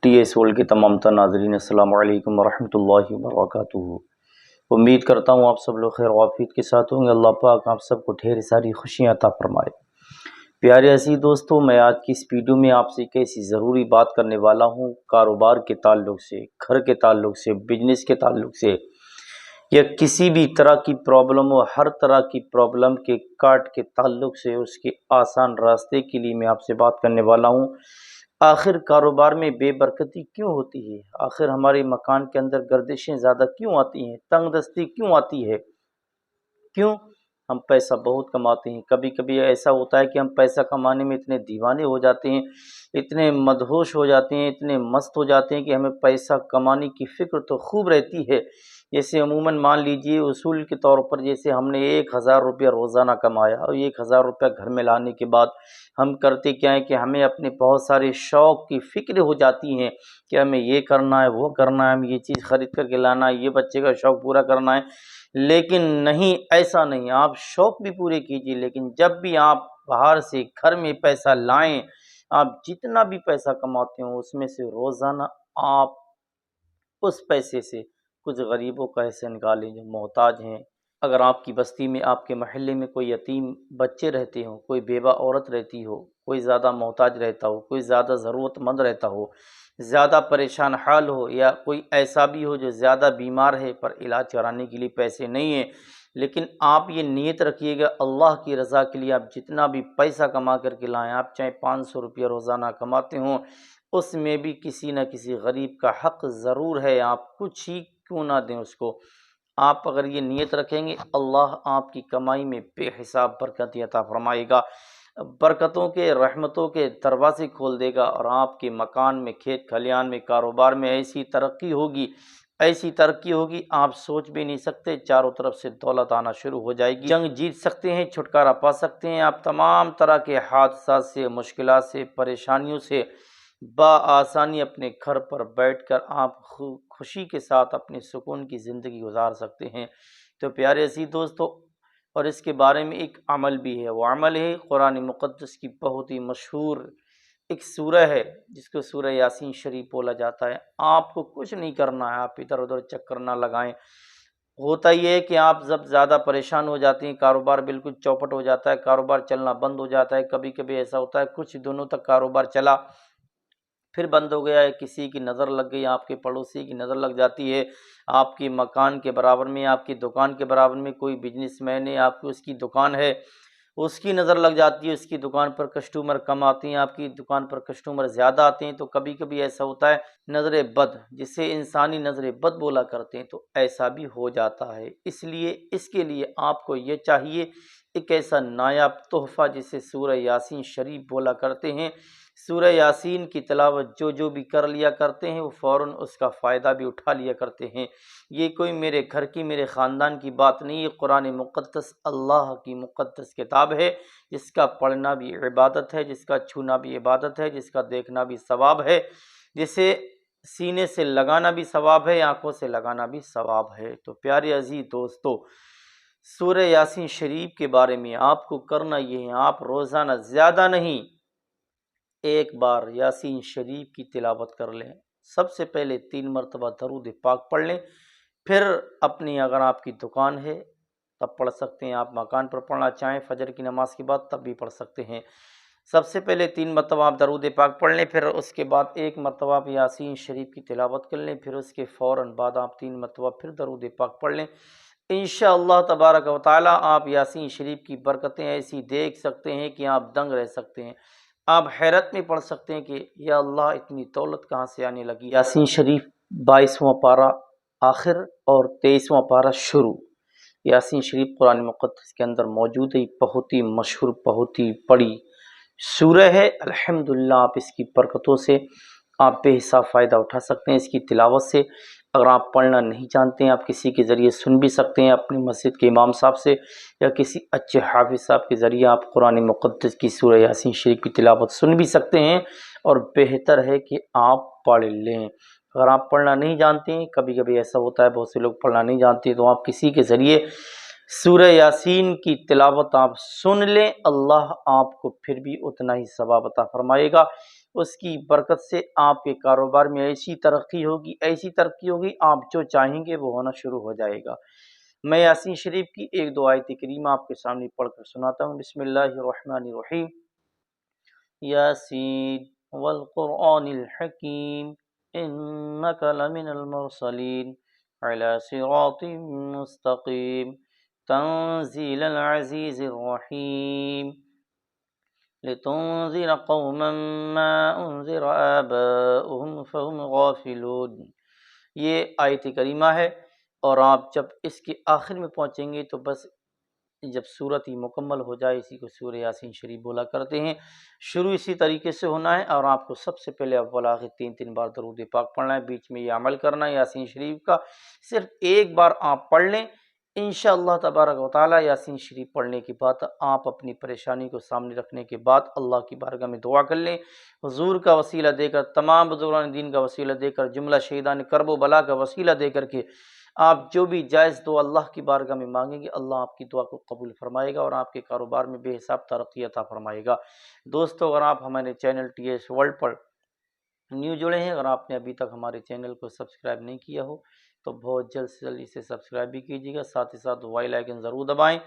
T S world کے تمام تر ناظرین السلام علیکم ورحمۃ اللہ وبرکاتہ۔ امید کرتا ہوں آپ سب لوگ خیر وافیت کے ساتھ ہوں گے۔ اللہ پاک آپ سب کو ڈھیر ساری خوشیاں عطا فرمائے۔ پیارے عزیز دوستو، میں آج کی اس ویڈیو میں آپ سے ایک ایسی ضروری بات کرنے والا ہوں، کاروبار کے تعلق سے، گھر کے تعلق سے، بزنس کے تعلق سے، یا کسی بھی طرح کی پرابلم ہو، ہر طرح کی پرابلم کے کاٹ کے تعلق سے اس کے آسان راستے کے لیے میں آپ سے بات کرنے والا ہوں۔ آخر کاروبار میں بے برکتی کیوں ہوتی ہے؟ آخر ہمارے مکان کے اندر گردشیں زیادہ کیوں آتی ہیں؟ تنگ دستی کیوں آتی ہے؟ کیوں؟ ہم پیسہ بہت کماتے ہیں، کبھی کبھی ایسا ہوتا ہے کہ ہم پیسہ کمانے میں اتنے دیوانے ہو جاتے ہیں، اتنے مدہوش ہو جاتے ہیں، اتنے مست ہو جاتے ہیں کہ ہمیں پیسہ کمانے کی فکر تو خوب رہتی ہے۔ جیسے عموماً مان لیجئے اصول کے طور پر، جیسے ہم نے 1000 روپیہ روزانہ کمایا اور 1000 روپیہ گھر میں لانے کے بعد ہم کرتے کیا ہے کہ ہمیں اپنے بہت سارے شوق کی فکر ہو جاتی ہیں کہ ہمیں یہ کرنا ہے، وہ کرنا ہے، ہمیں یہ چیز خرید کر کے لانا ہے، یہ بچے کا شوق پورا کرنا ہے۔ لیکن نہیں، ایسا نہیں، آپ شوق بھی پورے کیجئے، لیکن جب بھی آپ باہر سے گھر میں پیسہ لائیں، آپ جتنا بھی پیسہ کماتے ہو اس میں سے روزانہ آپ اس پیسے سے کچھ غریبوں کا حصہ نکالیں جو محتاج ہیں۔ اگر آپ کی بستی میں، آپ کے محلے میں کوئی یتیم بچے رہتے ہوں، کوئی بیوہ عورت رہتی ہو، کوئی زیادہ محتاج رہتا ہو، کوئی زیادہ ضرورت مند رہتا ہو، زیادہ پریشان حال ہو، یا کوئی ایسا بھی ہو جو زیادہ بیمار ہے پر علاج کرانے کے لیے پیسے نہیں ہیں، لیکن آپ یہ نیت رکھیے گا اللہ کی رضا کے لیے آپ جتنا بھی پیسہ کما کر کے لائیں، آپ چاہے 500 روپیہ روزانہ کماتے ہوں، اس میں بھی کسی نہ کسی غریب کا حق ضرور ہے، آپ کچھ ہی کیوں نہ دیں اس کو۔ آپ اگر یہ نیت رکھیں گے، اللہ آپ کی کمائی میں بے حساب برکت عطا فرمائے گا، برکتوں کے، رحمتوں کے دروازے کھول دے گا، اور آپ کے مکان میں، کھیت کھلیان میں، کاروبار میں ایسی ترقی ہوگی، ایسی ترقی ہوگی آپ سوچ بھی نہیں سکتے۔ چاروں طرف سے دولت آنا شروع ہو جائے گی، جنگ جیت سکتے ہیں، چھٹکارا پا سکتے ہیں، آپ تمام طرح کے حادثات سے، مشکلات سے، پریشانیوں سے بآسانی اپنے گھر پر بیٹھ کر آپ خوشی کے ساتھ اپنے سکون کی زندگی گزار سکتے ہیں۔ تو پیارے عزیز دوستو، اور اس کے بارے میں ایک عمل بھی ہے، وہ عمل ہے قرآن مقدس کی بہت ہی مشہور ایک سورہ ہے جس کو سورہ یاسین شریف بولا جاتا ہے۔ آپ کو کچھ نہیں کرنا ہے، آپ ادھر ادھر چکر نہ لگائیں۔ ہوتا یہ ہے کہ آپ جب زیادہ پریشان ہو جاتے ہیں، کاروبار بالکل چوپٹ ہو جاتا ہے، کاروبار چلنا بند ہو جاتا ہے، کبھی کبھی ایسا ہوتا ہے کچھ دنوں تک کاروبار چلا پھر بند ہو گیا ہے، کسی کی نظر لگ گئی، آپ کے پڑوسی کی نظر لگ جاتی ہے، آپ کی مکان کے برابر میں، آپ کی دکان کے برابر میں کوئی بزنس مین ہے، آپ کی اس کی دکان ہے، اس کی نظر لگ جاتی ہے، اس کی دکان پر کسٹمر کم آتے ہیں، آپ کی دکان پر کسٹمر زیادہ آتے ہیں، تو کبھی کبھی ایسا ہوتا ہے نظر بد، جسے انسانی نظر بد بولا کرتے ہیں، تو ایسا بھی ہو جاتا ہے۔ اس لیے اس کے لیے آپ کو یہ چاہیے ایک ایسا نایاب تحفہ جسے سورہ یاسین شریف بولا کرتے ہیں، سورہ یاسین کی تلاوت جو بھی کر لیا کرتے ہیں وہ فوراً اس کا فائدہ بھی اٹھا لیا کرتے ہیں۔ یہ کوئی میرے گھر کی، میرے خاندان کی بات نہیں، یہ قرآن مقدس اللہ کی مقدس کتاب ہے، جس کا پڑھنا بھی عبادت ہے، جس کا چھونا بھی عبادت ہے، جس کا دیکھنا بھی ثواب ہے، جسے سینے سے لگانا بھی ثواب ہے، آنکھوں سے لگانا بھی ثواب ہے۔ تو پیارے عزیز دوستو، سورہ یاسین شریف کے بارے میں آپ کو کرنا یہ ہے، آپ روزانہ زیادہ نہیں، ایک بار یاسین شریف کی تلاوت کر لیں، سب سے پہلے 3 مرتبہ درود پاک پڑھ لیں، پھر اپنی اگر آپ کی دکان ہے تب پڑھ سکتے ہیں، آپ مکان پر پڑھنا چاہیں فجر کی نماز کے بعد تب بھی پڑھ سکتے ہیں۔ سب سے پہلے 3 مرتبہ آپ درود پاک پڑھ لیں، پھر اس کے بعد 1 مرتبہ آپ یاسین شریف کی تلاوت کر لیں، پھر اس کے فوراً بعد آپ 3 مرتبہ پھر درود پاک پڑھ لیں۔ انشاءاللہ تبارک و تعالیٰ آپ یاسین شریف کی برکتیں ایسی دیکھ سکتے ہیں کہ آپ دنگ رہ سکتے ہیں، آپ حیرت میں پڑھ سکتے ہیں کہ یا اللہ اتنی دولت کہاں سے آنے لگی۔ یاسین شریف 22واں پارہ آخر اور 23واں پارہ شروع، یاسین شریف قرآن مقدس کے اندر موجود ہے، بہت ہی مشہور، بہت ہی بڑی سورہ ہے۔ الحمدللہ آپ اس کی برکتوں سے آپ بے حساب فائدہ اٹھا سکتے ہیں اس کی تلاوت سے۔ اگر آپ پڑھنا نہیں جانتے ہیں، آپ کسی کے ذریعے سن بھی سکتے ہیں، اپنی مسجد کے امام صاحب سے یا کسی اچھے حافظ صاحب کے ذریعے آپ قرآن مقدس کی سورہ یاسین شریف کی تلاوت سن بھی سکتے ہیں، اور بہتر ہے کہ آپ پڑھ لیں۔ اگر آپ پڑھنا نہیں جانتے ہیں، کبھی کبھی ایسا ہوتا ہے بہت سے لوگ پڑھنا نہیں جانتے، تو آپ کسی کے ذریعے سورہ یاسین کی تلاوت آپ سن لیں، اللہ آپ کو پھر بھی اتنا ہی ثواب عطا فرمائے گا۔ اس کی برکت سے آپ کے کاروبار میں ایسی ترقی ہوگی آپ جو چاہیں گے وہ ہونا شروع ہو جائے گا۔ میں یاسین شریف کی ایک دو آیت کریمہ آپ کے سامنے پڑھ کر سناتا ہوں۔ بسم اللہ الرحمن الرحیم۔ یاسین والقرآن الحکیم انک لمن المرسلین علی صراط مستقیم تنزیل العزیز الرحیم لتنذر قوما ما انذر آباؤهم فهم غافلون۔ یہ آیت کریمہ ہے، اور آپ جب اس کے آخر میں پہنچیں گے تو بس جب صورت ہی مکمل ہو جائے، اسی کو سورہ یاسین شریف بولا کرتے ہیں۔ شروع اسی طریقے سے ہونا ہے، اور آپ کو سب سے پہلے اول آخر 3 بار درود پاک پڑھنا ہے، بیچ میں یہ عمل کرنا ہے یاسین شریف کا صرف ایک بار آپ پڑھ لیں۔ انشاءاللہ تبارک و تعالی یاسین شریف پڑھنے کے بعد آپ اپنی پریشانی کو سامنے رکھنے کے بعد اللہ کی بارگاہ میں دعا کر لیں، حضور کا وسیلہ دے کر، تمام بزرگان دین کا وسیلہ دے کر، جملہ شہیدان کرب و بلا کا وسیلہ دے کر کے آپ جو بھی جائز دعا اللہ کی بارگاہ میں مانگیں گے، اللہ آپ کی دعا کو قبول فرمائے گا اور آپ کے کاروبار میں بے حساب ترقی عطا فرمائے گا۔ دوستو، اگر آپ ہمارے چینل ٹی ایس ورلڈ پر نیو جڑے ہیں، اگر آپ نے ابھی تک ہمارے چینل کو سبسکرائب نہیں کیا ہو تو بہت جلد سے جلد اسے سبسکرائب بھی کیجیے گا، ساتھ ہی ساتھ وائل آئیکن ضرور دبائیں،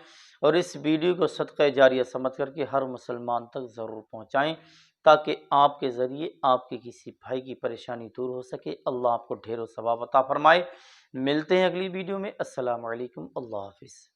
اور اس ویڈیو کو صدقہ جاریہ سمجھ کر کے ہر مسلمان تک ضرور پہنچائیں، تاکہ آپ کے ذریعے آپ کے کسی بھائی کی پریشانی دور ہو سکے۔ اللہ آپ کو ڈھیر و ثواب عطا فرمائے۔ ملتے ہیں اگلی ویڈیو میں۔ السلام علیکم، اللہ حافظ۔